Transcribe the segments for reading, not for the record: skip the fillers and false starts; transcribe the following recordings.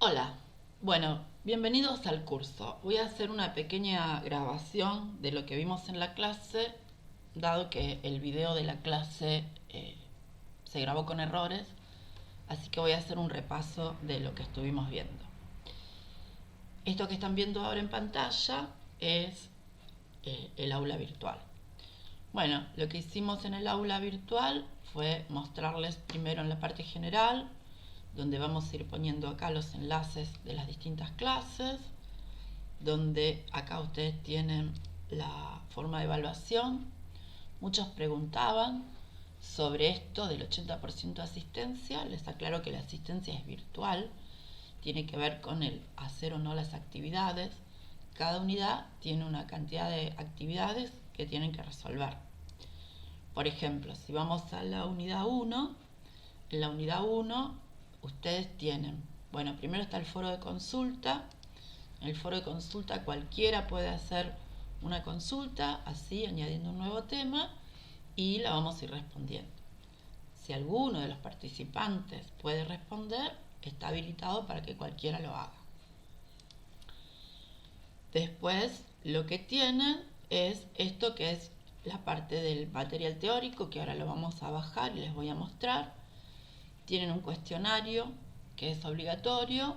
Hola, bueno, bienvenidos al curso. Voy a hacer una pequeña grabación de lo que vimos en la clase, dado que el video de la clase se grabó con errores, así que voy a hacer un repaso de lo que estuvimos viendo. Esto que están viendo ahora en pantalla es el aula virtual. Bueno, lo que hicimos en el aula virtual fue mostrarles primero en la parte general, donde vamos a ir poniendo acá los enlaces de las distintas clases, donde acá ustedes tienen la forma de evaluación. Muchos preguntaban sobre esto del 80% de asistencia. Les aclaro que la asistencia es virtual, tiene que ver con el hacer o no las actividades. Cada unidad tiene una cantidad de actividades que tienen que resolver. Por ejemplo, si vamos a la unidad 1, en la unidad 1 ustedes tienen, bueno, primero está el foro de consulta. En el foro de consulta cualquiera puede hacer una consulta, así añadiendo un nuevo tema, y la vamos a ir respondiendo. Si alguno de los participantes puede responder, está habilitado para que cualquiera lo haga. Después lo que tienen es esto que es la parte del material teórico, que ahora lo vamos a bajar y les voy a mostrar. Tienen un cuestionario que es obligatorio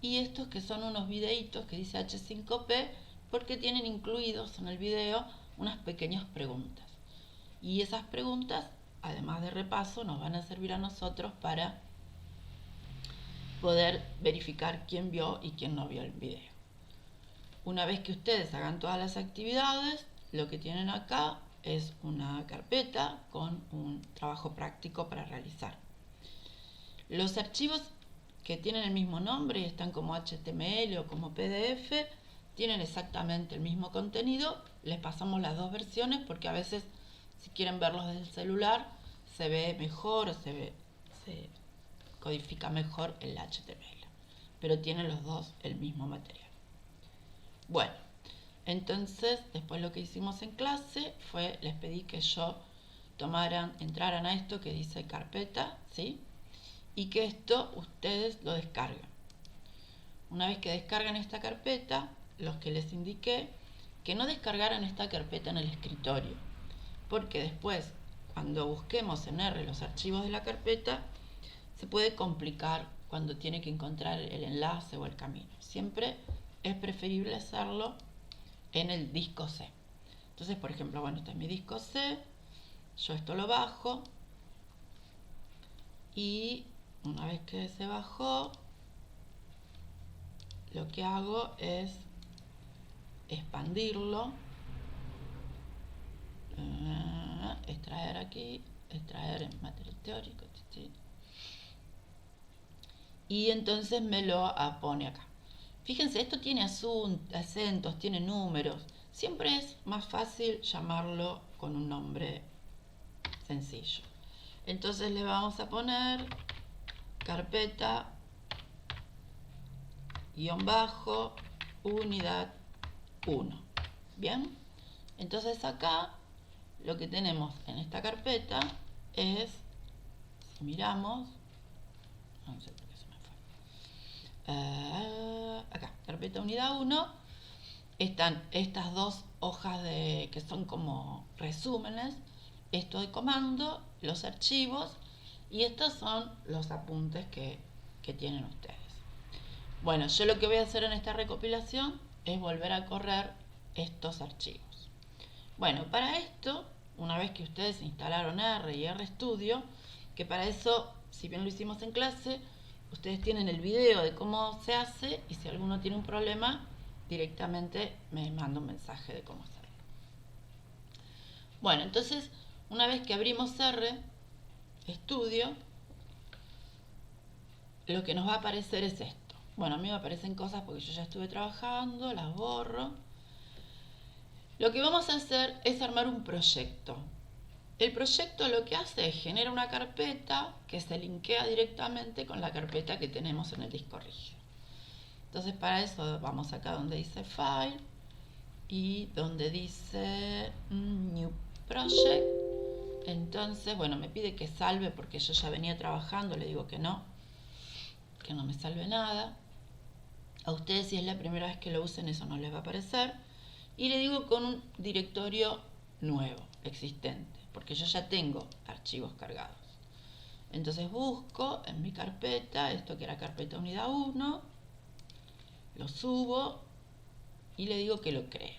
y estos que son unos videitos que dice H5P porque tienen incluidos en el video unas pequeñas preguntas. Y esas preguntas, además de repaso, nos van a servir a nosotros para poder verificar quién vio y quién no vio el video. Una vez que ustedes hagan todas las actividades, lo que tienen acá es una carpeta con un trabajo práctico para realizar. Los archivos que tienen el mismo nombre y están como HTML o como PDF tienen exactamente el mismo contenido. Les pasamos las dos versiones porque a veces si quieren verlos desde el celular se ve mejor o se codifica mejor el HTML, pero tienen los dos el mismo material. Bueno, entonces después lo que hicimos en clase fue les pedí que entraran a esto que dice carpeta, ¿sí? Y que esto ustedes lo descarguen. Una vez que descargan esta carpeta, los que les indiqué que no descargaran esta carpeta en el escritorio, porque después cuando busquemos en R los archivos de la carpeta se puede complicar cuando tiene que encontrar el enlace o el camino. Siempre es preferible hacerlo en el disco C. Entonces, por ejemplo, bueno, este es mi disco C, yo esto lo bajo y una vez que se bajó, lo que hago es expandirlo, extraer aquí, extraer en material teórico, y entonces me lo pone acá. Fíjense, esto tiene acentos, tiene números. Siempre es más fácil llamarlo con un nombre sencillo. Entonces le vamos a poner carpeta _ unidad 1. Bien, entonces acá lo que tenemos en esta carpeta es, si miramos, no sé por qué se me fue, acá, carpeta unidad 1, están estas dos hojas que son como resúmenes, esto de comando, los archivos, y estos son los apuntes que tienen ustedes. Bueno, yo lo que voy a hacer en esta recopilación es volver a correr estos archivos. Bueno, para esto, una vez que ustedes instalaron R y RStudio, que para eso, si bien lo hicimos en clase, ustedes tienen el video de cómo se hace y si alguno tiene un problema, directamente me manda un mensaje de cómo hacerlo. Bueno, entonces, una vez que abrimos RStudio, lo que nos va a aparecer es esto. Bueno, a mí me aparecen cosas porque yo ya estuve trabajando, las borro. Lo que vamos a hacer es armar un proyecto. El proyecto lo que hace es genera una carpeta que se linkea directamente con la carpeta que tenemos en el disco rígido. Entonces para eso vamos acá donde dice File y donde dice New Project. Entonces, bueno, me pide que salve porque yo ya venía trabajando, le digo que no me salve nada. A ustedes, si es la primera vez que lo usen, eso no les va a aparecer. Y le digo con un directorio nuevo, existente, porque yo ya tengo archivos cargados. Entonces busco en mi carpeta, esto que era carpeta unidad 1, lo subo y le digo que lo cree.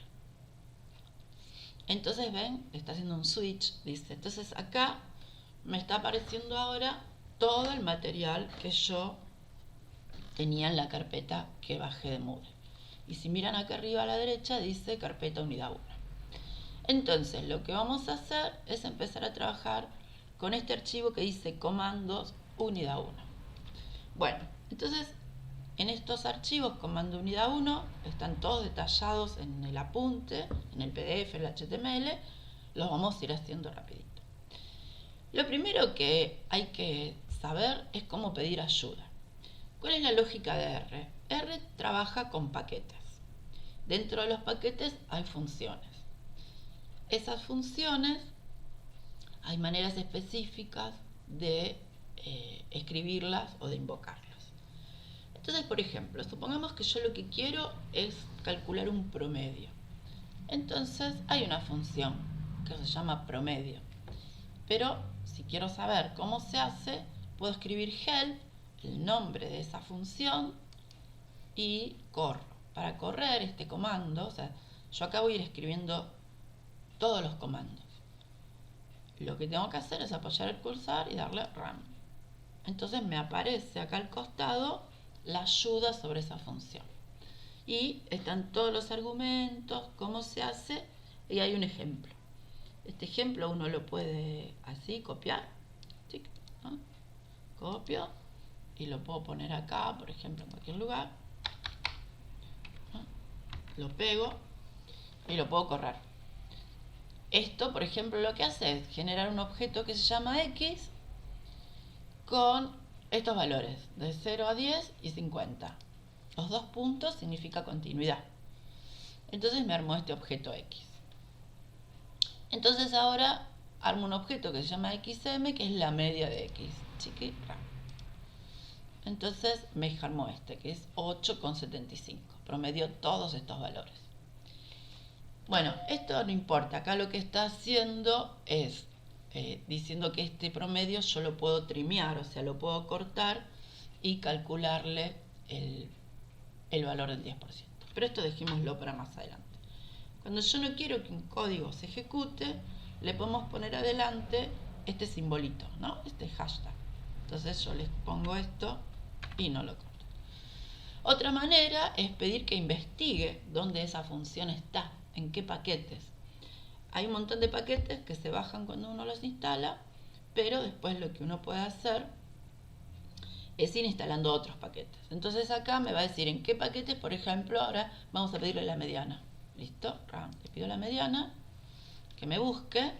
Entonces ven, está haciendo un switch, dice. Entonces acá me está apareciendo ahora todo el material que yo tenía en la carpeta que bajé de Moodle. Y si miran acá arriba a la derecha dice carpeta unidad 1. Entonces lo que vamos a hacer es empezar a trabajar con este archivo que dice comandos unidad 1. Bueno, entonces en estos archivos comando unidad 1 están todos detallados en el apunte, en el PDF, el HTML. Los vamos a ir haciendo rapidito. Lo primero que hay que saber es cómo pedir ayuda. ¿Cuál es la lógica de R? R trabaja con paquetes. Dentro de los paquetes hay funciones. Esas funciones hay maneras específicas de escribirlas o de invocarlas. Entonces, por ejemplo, supongamos que yo lo que quiero es calcular un promedio. Entonces hay una función que se llama promedio. Pero si quiero saber cómo se hace, puedo escribir help, el nombre de esa función, y corro. Para correr este comando, o sea, yo acá voy a ir escribiendo todos los comandos. Lo que tengo que hacer es apoyar el cursor y darle run. Entonces me aparece acá al costado la ayuda sobre esa función. Y están todos los argumentos, cómo se hace, y hay un ejemplo. Este ejemplo uno lo puede así copiar, ¿no? Copio y lo puedo poner acá, por ejemplo, en cualquier lugar, ¿no? Lo pego y lo puedo correr. Esto, por ejemplo, lo que hace es generar un objeto que se llama X con estos valores de 0 a 10 y 50. Los dos puntos significa continuidad. Entonces me armó este objeto X. Entonces ahora armo un objeto que se llama XM, que es la media de X. Entonces me armó este, que es 8,75. Promedió todos estos valores. Bueno, esto no importa. Acá lo que está haciendo es diciendo que este promedio yo lo puedo trimear, o sea, lo puedo cortar y calcularle el valor del 10%. Pero esto dejémoslo para más adelante. Cuando yo no quiero que un código se ejecute, le podemos poner adelante este simbolito, ¿no? Este hashtag. Entonces yo les pongo esto y no lo corto. Otra manera es pedir que investigue dónde esa función está, en qué paquetes. Hay un montón de paquetes que se bajan cuando uno los instala, pero después lo que uno puede hacer es ir instalando otros paquetes. Entonces acá me va a decir en qué paquetes, por ejemplo, ahora vamos a pedirle la mediana. ¿Listo? Le pido la mediana, que me busque.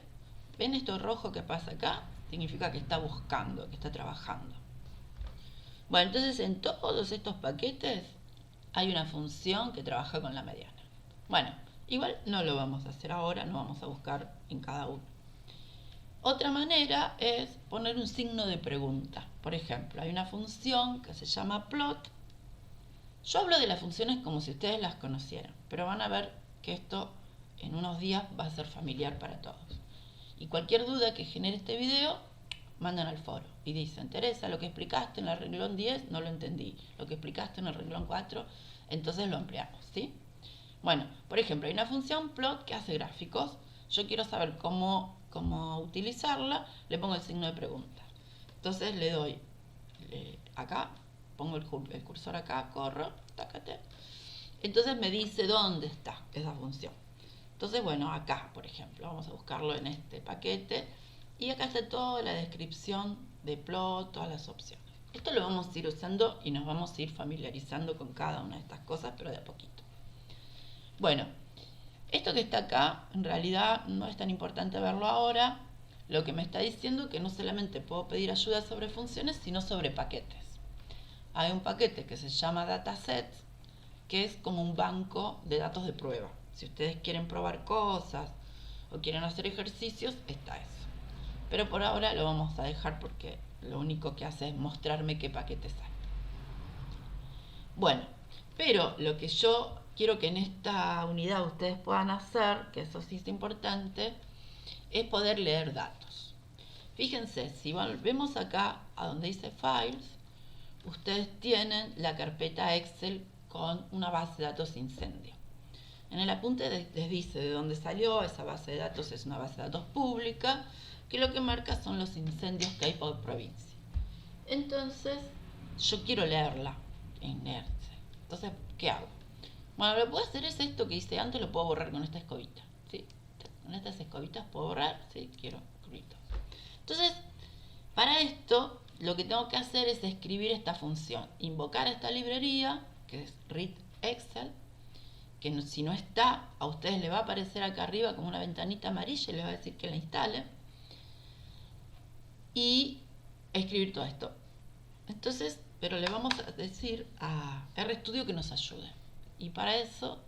¿Ven esto rojo que pasa acá? Significa que está buscando, que está trabajando. Bueno, entonces en todos estos paquetes hay una función que trabaja con la mediana. Bueno, igual no lo vamos a hacer ahora, no vamos a buscar en cada uno. Otra manera es poner un signo de pregunta. Por ejemplo, hay una función que se llama plot. Yo hablo de las funciones como si ustedes las conocieran, pero van a ver que esto en unos días va a ser familiar para todos. Y cualquier duda que genere este video, mandan al foro y dicen: Teresa, lo que explicaste en el renglón 10 no lo entendí, lo que explicaste en el renglón 4, entonces lo ampliamos, ¿sí? Bueno, por ejemplo, hay una función plot que hace gráficos. Yo quiero saber cómo utilizarla, le pongo el signo de pregunta. Entonces le doy acá, pongo el cursor acá, corro, tácate. Entonces me dice dónde está esa función. Entonces, bueno, acá, por ejemplo, vamos a buscarlo en este paquete. Y acá está toda la descripción de plot, todas las opciones. Esto lo vamos a ir usando y nos vamos a ir familiarizando con cada una de estas cosas, pero de a poquito. Bueno, esto que está acá, en realidad no es tan importante verlo ahora. Lo que me está diciendo es que no solamente puedo pedir ayuda sobre funciones, sino sobre paquetes. Hay un paquete que se llama datasets, que es como un banco de datos de prueba. Si ustedes quieren probar cosas o quieren hacer ejercicios, está eso. Pero por ahora lo vamos a dejar porque lo único que hace es mostrarme qué paquetes hay. Bueno, Pero lo que yo quiero que en esta unidad ustedes puedan hacer, que eso sí es importante, es poder leer datos. Fíjense, si volvemos acá a donde dice Files, ustedes tienen la carpeta Excel con una base de datos incendio. En el apunte les dice de dónde salió, esa base de datos es una base de datos pública, que lo que marca son los incendios que hay por provincia. Entonces, yo quiero leerla en Excel. Entonces, ¿qué hago? Bueno, lo que puedo hacer es esto que hice antes, lo puedo borrar con esta escobita. ¿Sí? Con estas escobitas puedo borrar, sí, quiero escobitas. Entonces, para esto, lo que tengo que hacer es escribir esta función, invocar esta librería, que es read Excel, que si no está, a ustedes les va a aparecer acá arriba como una ventanita amarilla y les va a decir que la instale, y escribir todo esto. Entonces, pero le vamos a decir a RStudio que nos ayude. Y para eso,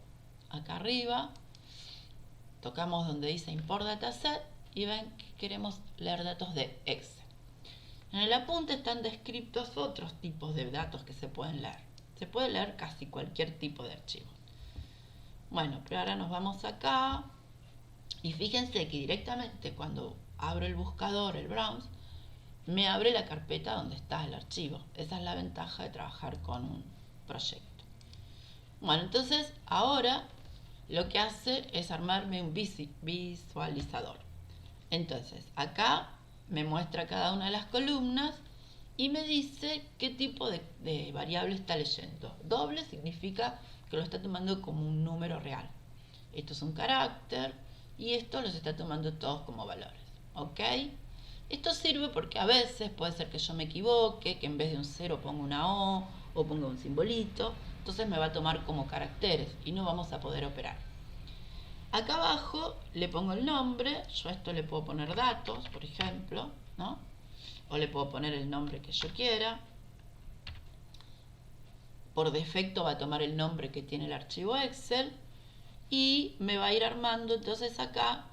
acá arriba, tocamos donde dice Import Dataset y ven que queremos leer datos de Excel. En el apunte están descritos otros tipos de datos que se pueden leer. Se puede leer casi cualquier tipo de archivo. Bueno, pero ahora nos vamos acá y fíjense que directamente cuando abro el buscador, el browse, me abre la carpeta donde está el archivo. Esa es la ventaja de trabajar con un proyecto. Bueno, entonces ahora lo que hace es armarme un visualizador. Entonces, acá me muestra cada una de las columnas y me dice qué tipo de variable está leyendo. Doble significa que lo está tomando como un número real. Esto es un carácter y esto los está tomando todos como valores. ¿Ok? Esto sirve porque a veces puede ser que yo me equivoque, que en vez de un 0 ponga una O o ponga un simbolito. Entonces me va a tomar como caracteres y no vamos a poder operar. Acá abajo le pongo el nombre, yo a esto le puedo poner datos, por ejemplo, ¿no? O le puedo poner el nombre que yo quiera. Por defecto va a tomar el nombre que tiene el archivo Excel y me va a ir armando entonces acá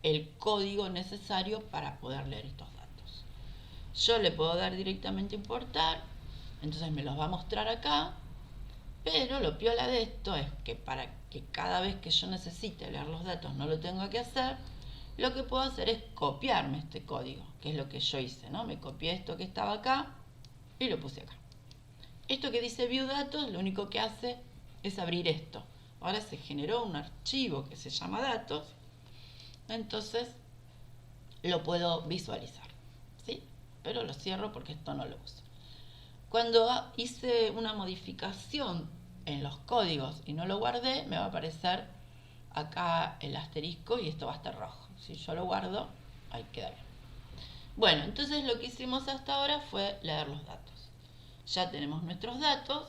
el código necesario para poder leer estos datos. Yo le puedo dar directamente importar, entonces me los va a mostrar acá, pero lo piola de esto es que para que cada vez que yo necesite leer los datos no lo tenga que hacer, lo que puedo hacer es copiarme este código, que es lo que yo hice, ¿no? Me copié esto que estaba acá y lo puse acá. Esto que dice View Datos, lo único que hace es abrir esto. Ahora se generó un archivo que se llama datos, entonces lo puedo visualizar, ¿sí? Pero lo cierro porque esto no lo uso. Cuando hice una modificación en los códigos y no lo guardé, me va a aparecer acá el asterisco y esto va a estar rojo. Si yo lo guardo, ahí queda bien. Bueno, entonces lo que hicimos hasta ahora fue leer los datos. Ya tenemos nuestros datos.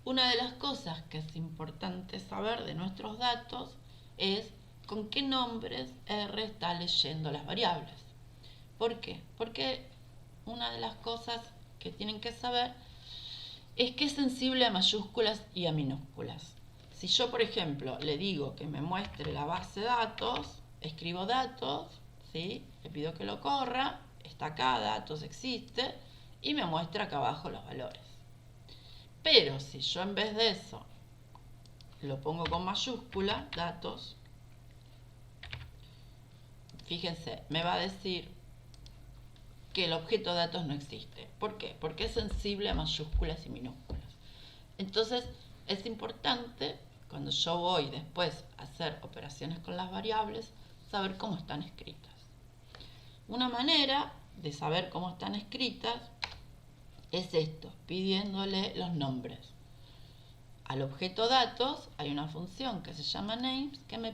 Una de las cosas que es importante saber de nuestros datos es con qué nombres R está leyendo las variables. ¿Por qué? Porque una de las cosas que tienen que saber es que es sensible a mayúsculas y a minúsculas. Si yo, por ejemplo, le digo que me muestre la base de datos, escribo datos, ¿sí? Le pido que lo corra, está acá, datos existe, y me muestra acá abajo los valores. Pero si yo en vez de eso lo pongo con mayúscula, datos, fíjense, me va a decir que el objeto datos no existe. ¿Por qué? Porque es sensible a mayúsculas y minúsculas. Entonces, es importante, cuando yo voy después a hacer operaciones con las variables, saber cómo están escritas. Una manera de saber cómo están escritas es esto, pidiéndole los nombres. Al objeto datos hay una función que se llama names que me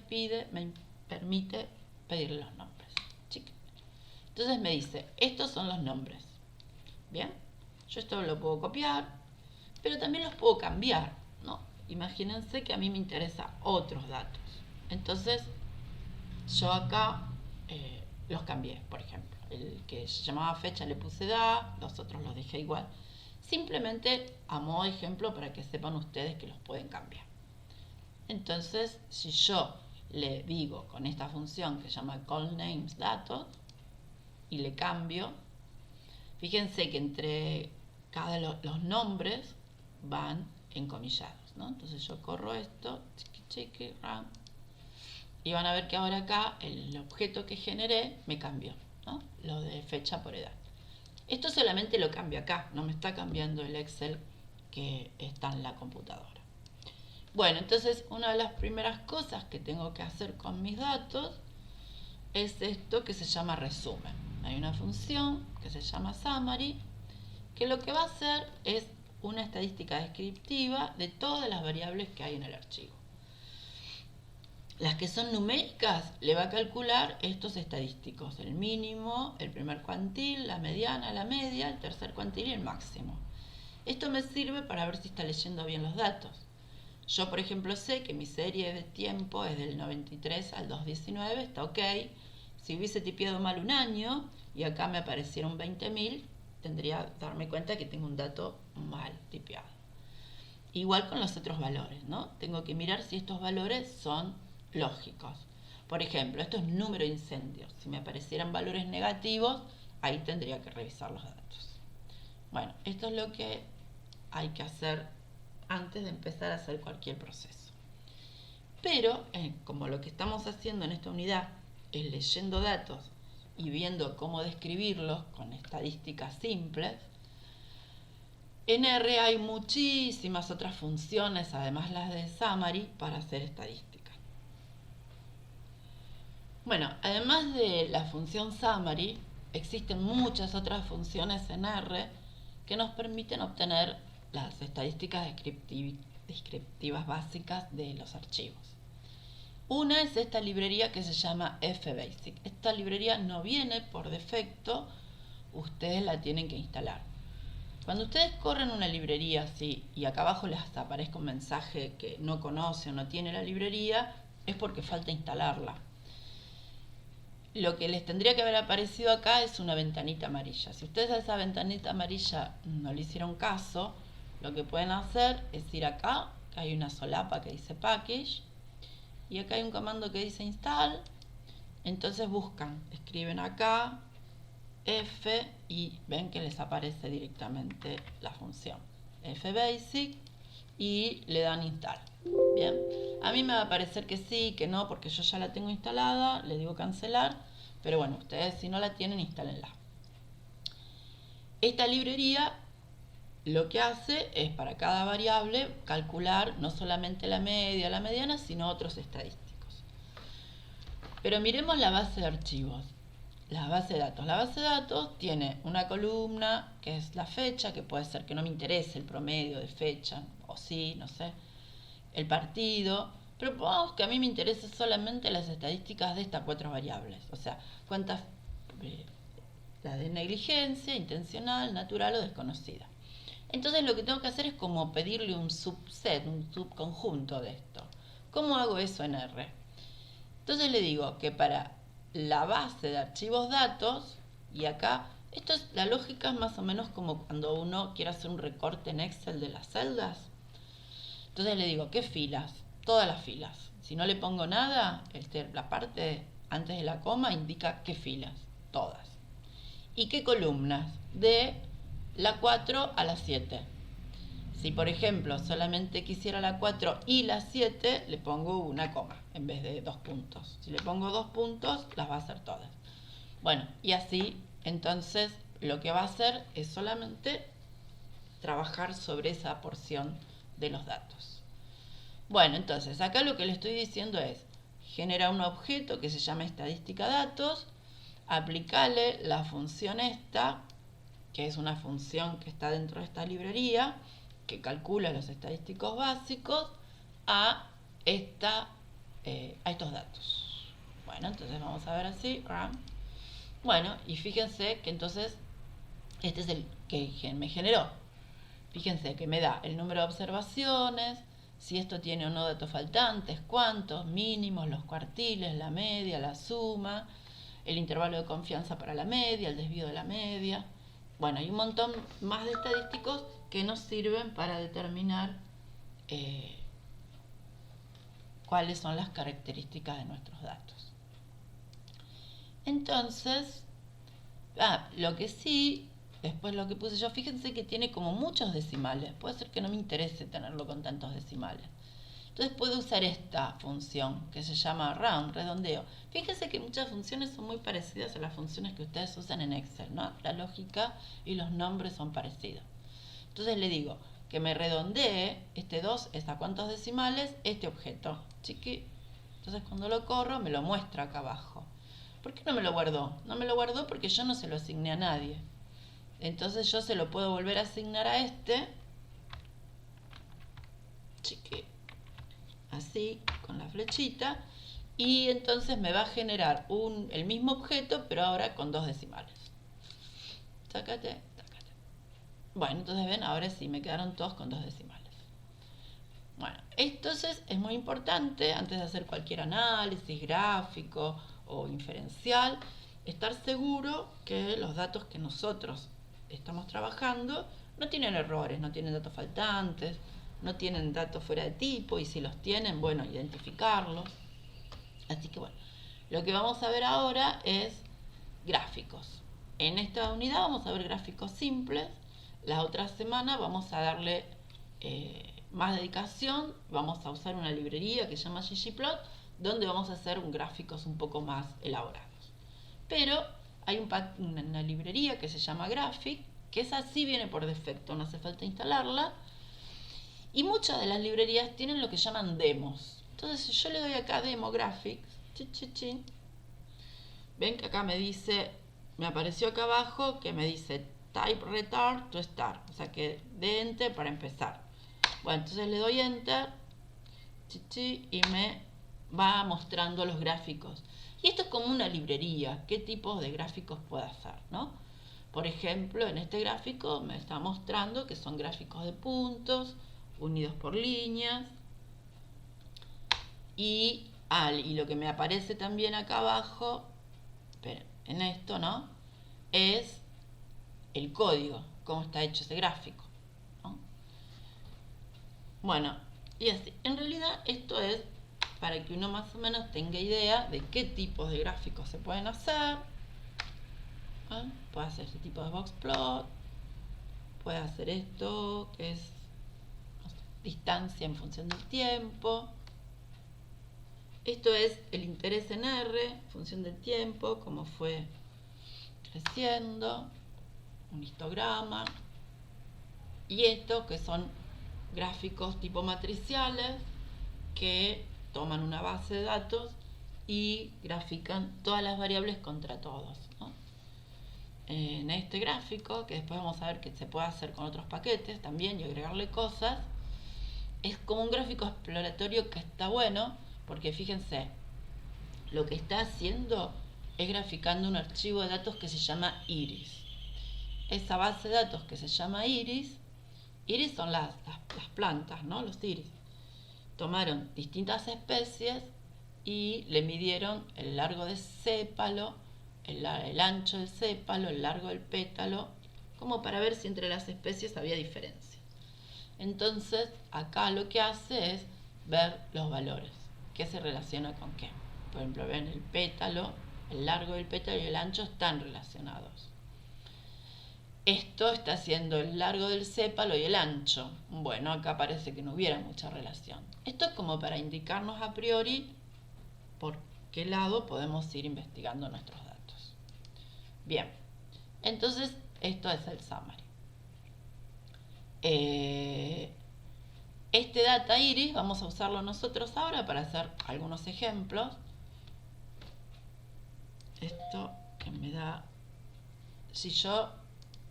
permite pedirle los nombres. Entonces me dice, estos son los nombres. Bien, yo esto lo puedo copiar, pero también los puedo cambiar, ¿no? Imagínense que a mí me interesan otros datos. Entonces, yo acá los cambié, por ejemplo. El que se llamaba fecha le puse da, los otros los dejé igual. Simplemente a modo de ejemplo para que sepan ustedes que los pueden cambiar. Entonces, si yo le digo con esta función que se llama callNamesDatos y le cambio, fíjense que entre cada los nombres van encomillados, ¿no? Entonces yo corro esto, chiqui, ram, y van a ver que ahora acá el objeto que generé me cambió, ¿no? Lo de fecha por edad. Esto solamente lo cambio acá, no me está cambiando el Excel que está en la computadora. Bueno, entonces una de las primeras cosas que tengo que hacer con mis datos es esto que se llama resumen. Hay una función que se llama summary, que lo que va a hacer es una estadística descriptiva de todas las variables que hay en el archivo. Las que son numéricas le va a calcular estos estadísticos, el mínimo, el primer cuantil, la mediana, la media, el tercer cuantil y el máximo. Esto me sirve para ver si está leyendo bien los datos. Yo, por ejemplo, sé que mi serie de tiempo es del 93 al 219, está ok. Si hubiese tipeado mal un año y acá me aparecieron 20.000, tendría que darme cuenta que tengo un dato mal tipeado. Igual con los otros valores, ¿no? Tengo que mirar si estos valores son lógicos. Por ejemplo, esto es número de incendios. Si me aparecieran valores negativos, ahí tendría que revisar los datos. Bueno, esto es lo que hay que hacer antes de empezar a hacer cualquier proceso. Pero, como lo que estamos haciendo en esta unidad es leyendo datos y viendo cómo describirlos con estadísticas simples, en R hay muchísimas otras funciones, además las de summary, para hacer estadística. Bueno, además de la función summary, existen muchas otras funciones en R que nos permiten obtener las estadísticas descriptivas básicas de los archivos. Una es esta librería que se llama FBasic. Esta librería no viene por defecto, ustedes la tienen que instalar. Cuando ustedes corren una librería así y acá abajo les aparezca un mensaje que no conoce o no tiene la librería, es porque falta instalarla. Lo que les tendría que haber aparecido acá es una ventanita amarilla. Si ustedes a esa ventanita amarilla no le hicieron caso, lo que pueden hacer es ir acá, que hay una solapa que dice package, y acá hay un comando que dice install. Entonces buscan, escriben acá F y ven que les aparece directamente la función FBasic y le dan install. Bien, a mí me va a parecer que sí, que no, porque yo ya la tengo instalada, le digo cancelar, pero bueno, ustedes si no la tienen, instálenla. Esta librería lo que hace es para cada variable calcular no solamente la media, la mediana, sino otros estadísticos. Pero miremos la base de archivos, la base de datos. La base de datos tiene una columna que es la fecha, que puede ser que no me interese el promedio de fecha, o sí, no sé, el partido, pero pongamos que a mí me interesen solamente las estadísticas de estas 4 variables, o sea, cuántas, la de negligencia, intencional, natural o desconocida. Entonces lo que tengo que hacer es como pedirle un subset, un subconjunto de esto. ¿Cómo hago eso en R? Entonces le digo que para la base de archivos datos, y acá, la lógica es más o menos como cuando uno quiere hacer un recorte en Excel de las celdas. Entonces le digo, ¿qué filas? Todas las filas. Si no le pongo nada, la parte antes de la coma indica qué filas, todas. ¿Y qué columnas? De la 4 a la 7. Si por ejemplo solamente quisiera la 4 y la 7, le pongo una coma en vez de 2 puntos. Si le pongo 2 puntos, las va a hacer todas. Bueno, y así entonces lo que va a hacer es solamente trabajar sobre esa porción de los datos. Bueno, entonces acá lo que le estoy diciendo es, genera un objeto que se llama estadística datos, aplicale la función esta, que es una función que está dentro de esta librería, que calcula los estadísticos básicos a estos datos. Bueno, entonces vamos a ver así, bueno, y fíjense que entonces este es el que me generó. Fíjense que me da el número de observaciones, si esto tiene o no datos faltantes, cuántos, mínimos, los cuartiles, la media, la suma, el intervalo de confianza para la media, el desvío de la media. Bueno, hay un montón más de estadísticos que nos sirven para determinar cuáles son las características de nuestros datos. Entonces, lo que sí después lo que puse yo, fíjense que tiene como muchos decimales. Puede ser que no me interese tenerlo con tantos decimales. Entonces puedo usar esta función que se llama round, redondeo. Fíjense que muchas funciones son muy parecidas a las funciones que ustedes usan en Excel, ¿no? La lógica y los nombres son parecidos. Entonces le digo que me redondee, este 2 es a cuántos decimales, este objeto. Chiqui. Entonces cuando lo corro me lo muestra acá abajo. ¿Por qué no me lo guardó? No me lo guardó porque yo no se lo asigné a nadie. Entonces yo se lo puedo volver a asignar a este. Chiqui. Así, con la flechita. Y entonces me va a generar el mismo objeto, pero ahora con 2 decimales. Sácate. Bueno, entonces ven, ahora sí, me quedaron todos con 2 decimales. Bueno, entonces es muy importante, antes de hacer cualquier análisis gráfico o inferencial, estar seguro que los datos que nosotros estamos trabajando no tienen errores, no tienen datos faltantes, no tienen datos fuera de tipo, y si los tienen, bueno, identificarlos. Así que bueno, lo que vamos a ver ahora es gráficos. En esta unidad vamos a ver gráficos simples. La otra semana vamos a darle más dedicación. Vamos a usar una librería que se llama ggplot, donde vamos a hacer gráficos un poco más elaborados. Pero hay una librería que se llama Graphic, que esa sí viene por defecto, no hace falta instalarla. Y muchas de las librerías tienen lo que llaman demos. Entonces, si yo le doy acá Demo Graphics, ven que acá me dice, me apareció acá abajo que me dice Type Retard to Start, o sea que de Enter para empezar. Bueno, entonces le doy Enter y me va mostrando los gráficos. Y esto es como una librería, qué tipos de gráficos puedo hacer, ¿no? Por ejemplo, en este gráfico me está mostrando que son gráficos de puntos, unidos por líneas. Y lo que me aparece también acá abajo, esperen, en esto, ¿no? Es el código, cómo está hecho ese gráfico, ¿no? Bueno, y así. En realidad esto es para que uno más o menos tenga idea de qué tipos de gráficos se pueden hacer. Puede hacer este tipo de boxplot, puede hacer esto que es distancia en función del tiempo. Esto es el interés en R, función del tiempo, cómo fue creciendo, un histograma. Y esto que son gráficos tipo matriciales que toman una base de datos y grafican todas las variables contra todos, ¿no? En este gráfico, que después vamos a ver que se puede hacer con otros paquetes también y agregarle cosas, es como un gráfico exploratorio que está bueno, porque fíjense, lo que está haciendo es graficando un archivo de datos que se llama iris. Esa base de datos que se llama iris son las plantas, ¿no? Los iris. Tomaron distintas especies y le midieron el largo del sépalo, el ancho del sépalo, el largo del pétalo, como para ver si entre las especies había diferencia. Entonces, acá lo que hace es ver los valores, qué se relaciona con qué. Por ejemplo, ven el pétalo, el largo del pétalo y el ancho están relacionados. Esto está haciendo el largo del sépalo y el ancho. Bueno, acá parece que no hubiera mucha relación. Esto es como para indicarnos a priori por qué lado podemos ir investigando nuestros datos. Bien, entonces esto es el summary. Este data iris vamos a usarlo nosotros ahora para hacer algunos ejemplos. Esto que me da, si yo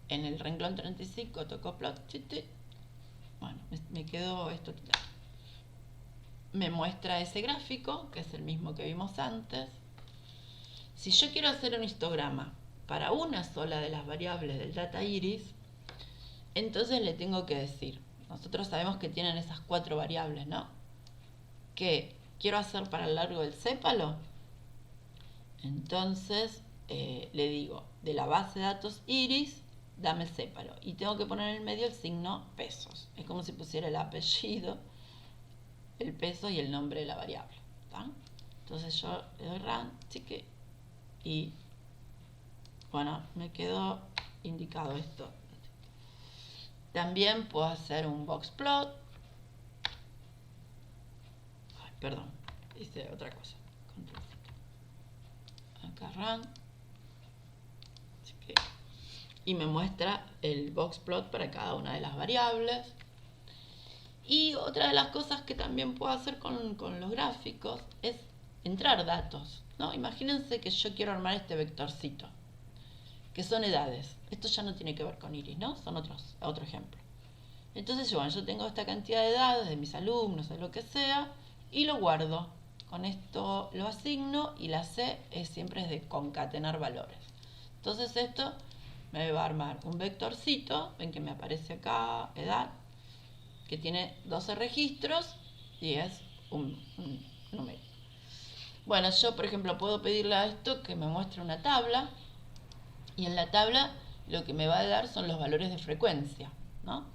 en el renglón 35 toco plot, bueno, me quedó esto tirado. Me muestra ese gráfico, que es el mismo que vimos antes. Si yo quiero hacer un histograma para una sola de las variables del data iris, entonces le tengo que decir, nosotros sabemos que tienen esas 4 variables, ¿no? ¿Qué quiero hacer para el largo del sépalo? Entonces le digo, de la base de datos iris, dame el sépalo. Y tengo que poner en el medio el signo pesos. Es como si pusiera el apellido, el peso y el nombre de la variable, ¿tá? Entonces yo le doy run, y bueno, me quedó indicado esto. También puedo hacer un boxplot. Ay, perdón, hice otra cosa. Acá run. Y me muestra el boxplot para cada una de las variables. Y otra de las cosas que también puedo hacer con los gráficos es entrar datos, ¿no? Imagínense que yo quiero armar este vectorcito, que son edades. Esto ya no tiene que ver con Iris, ¿no? Son otro ejemplo. Entonces yo tengo esta cantidad de edades de mis alumnos, de lo que sea, y lo guardo. Con esto lo asigno y la C siempre es de concatenar valores. Entonces esto me va a armar un vectorcito, ven que me aparece acá edad, que tiene 12 registros y es un número. Bueno, yo por ejemplo puedo pedirle a esto que me muestre una tabla, y en la tabla lo que me va a dar son los valores de frecuencia, ¿no?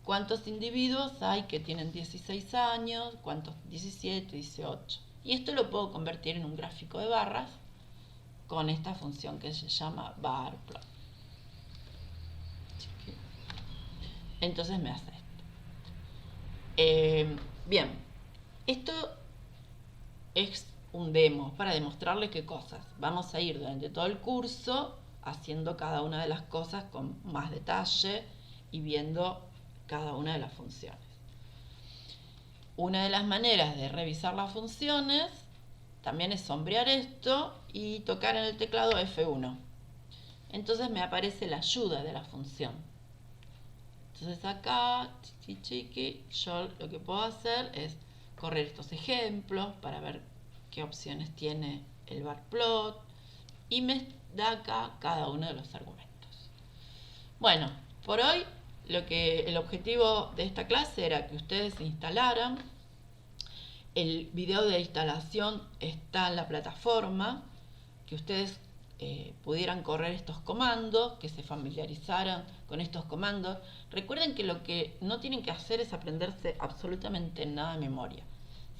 ¿Cuántos individuos hay que tienen 16 años? ¿Cuántos 17, 18? Y esto lo puedo convertir en un gráfico de barras con esta función que se llama barplot. Entonces me hace esto. Bien, esto es un demo para demostrarle qué cosas. Vamos a ir durante todo el curso haciendo cada una de las cosas con más detalle y viendo cada una de las funciones. Una de las maneras de revisar las funciones también es sombrear esto y tocar en el teclado F1. Entonces me aparece la ayuda de la función. Entonces acá, yo lo que puedo hacer es correr estos ejemplos para ver qué opciones tiene el barplot y me da acá cada uno de los argumentos. Bueno, por hoy el objetivo de esta clase era que ustedes instalaran. El video de instalación está en la plataforma, que ustedes pudieran correr estos comandos, que se familiarizaran con estos comandos. Recuerden que lo que no tienen que hacer es aprenderse absolutamente nada de memoria.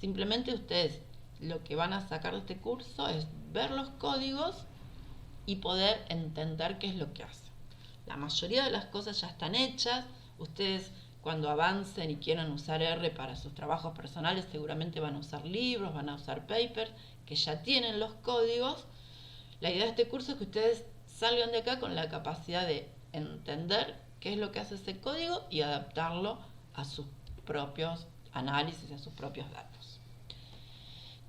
Simplemente ustedes lo que van a sacar de este curso es ver los códigos y poder entender qué es lo que hacen. La mayoría de las cosas ya están hechas. Ustedes cuando avancen y quieran usar R para sus trabajos personales seguramente van a usar libros, van a usar papers que ya tienen los códigos. La idea de este curso es que ustedes salgan de acá con la capacidad de entender qué es lo que hace ese código y adaptarlo a sus propios análisis, a sus propios datos.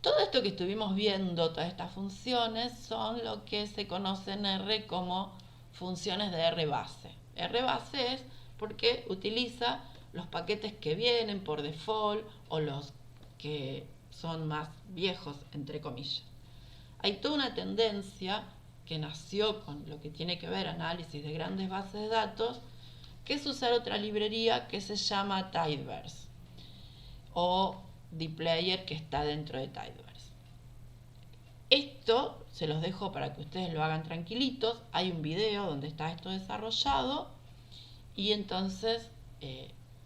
Todo esto que estuvimos viendo, todas estas funciones, son lo que se conoce en R como funciones de R base. R base es porque utiliza los paquetes que vienen por default o los que son más viejos, entre comillas. Hay toda una tendencia que nació con lo que tiene que ver análisis de grandes bases de datos, que es usar otra librería que se llama Tidyverse o dplyr, que está dentro de Tidyverse. Esto se los dejo para que ustedes lo hagan tranquilitos. Hay un video donde está esto desarrollado y entonces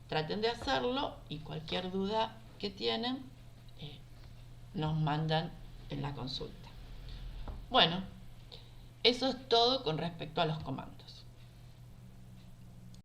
traten de hacerlo y cualquier duda que tienen nos mandan en la consulta. Bueno, eso es todo con respecto a los comandos.